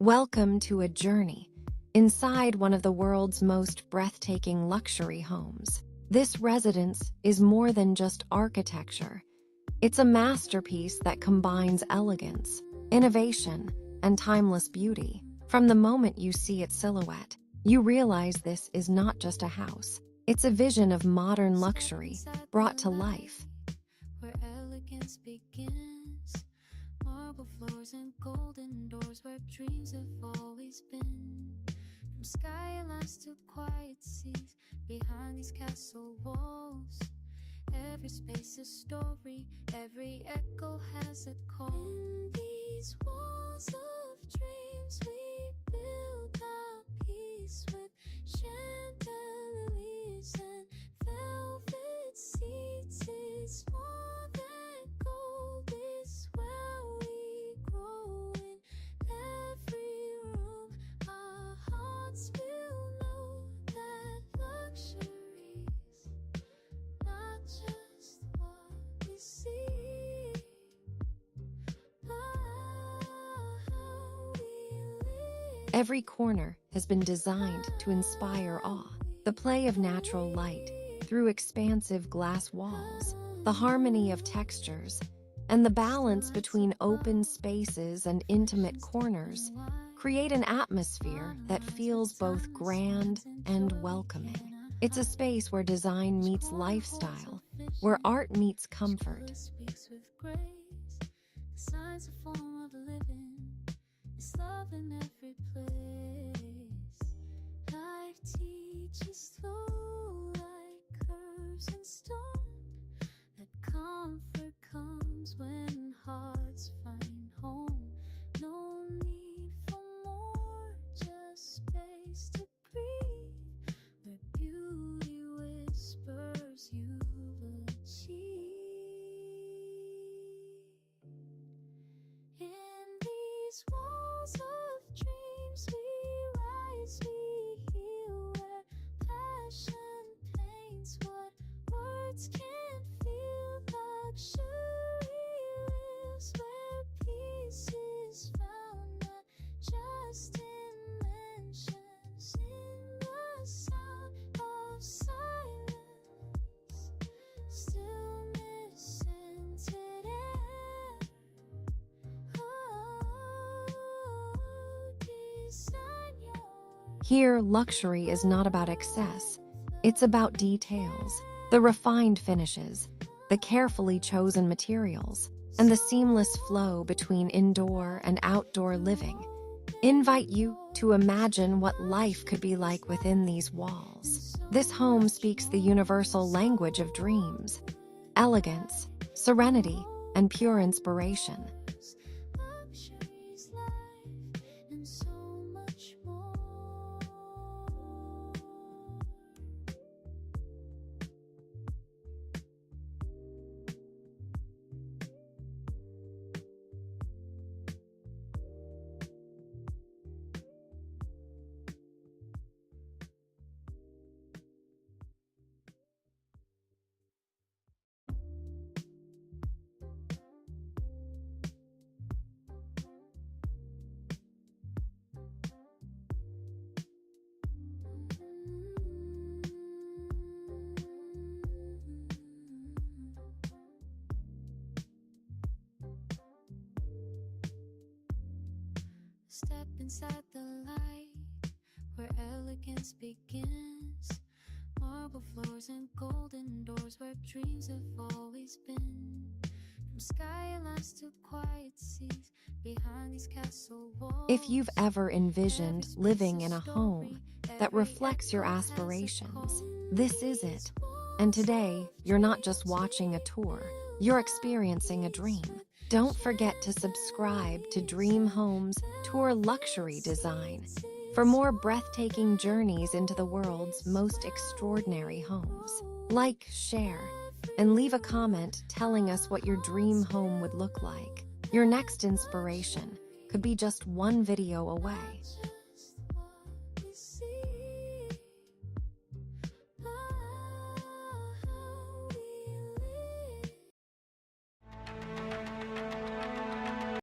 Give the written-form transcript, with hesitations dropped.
Welcome to a journey inside one of the world's most breathtaking luxury homes. This residence is more than just architecture. It's a masterpiece that combines elegance, innovation, and timeless beauty. From the moment you see its silhouette, you realize this is not just a house. It's a vision of modern luxury brought to life. Where elegance begins, marble floors and golden doors, where dreams have always been. From skylines to quiet seas, behind these castle walls, every space a story, every echo has a call. In these walls of dreams we build our peace, with chandeliers and velvet seats. It's more than gold, it's where we grow. In every room our hearts will know that luxury's not just what we see, but how we live. Every corner has been designed to inspire awe. The play of natural light through expansive glass walls, the harmony of textures, and the balance between open spaces and intimate corners create an atmosphere that feels both grand and welcoming. It's a space where design meets lifestyle, where art meets comfort. Speaks with grace, the signs a form of living, it's love in every place. Life teaches slow like curves in stone, that comfort comes when hearts find home. No need for more, just space to breathe, where beauty whispers you've achieved. In these walls of dreams we rise, we heal, where passion paints what words can't feel. Luxury lives where peace is found, not just in mansions, in the sound of silence, stillness and air. Design your Here, luxury is not about excess. It's about details, the refined finishes, the carefully chosen materials, and the seamless flow between indoor and outdoor living. Invite you to imagine what life could be like within these walls. This home speaks the universal language of dreams, elegance, serenity, and pure inspiration. luxury's life and so much more. Step inside the light, where elegance begins. Marble floors and golden doors, where dreams have always been. From skylines to quiet seas, behind these castle walls. If you've ever envisioned living in a home that reflects your aspirations, this is it. And today, you're not just watching a tour, you're experiencing a dream. Don't forget to subscribe to Dream Homes Tour Luxury Design for more breathtaking journeys into the world's most extraordinary homes. Like, share, and leave a comment telling us what your dream home would look like. Your next inspiration could be just one video away.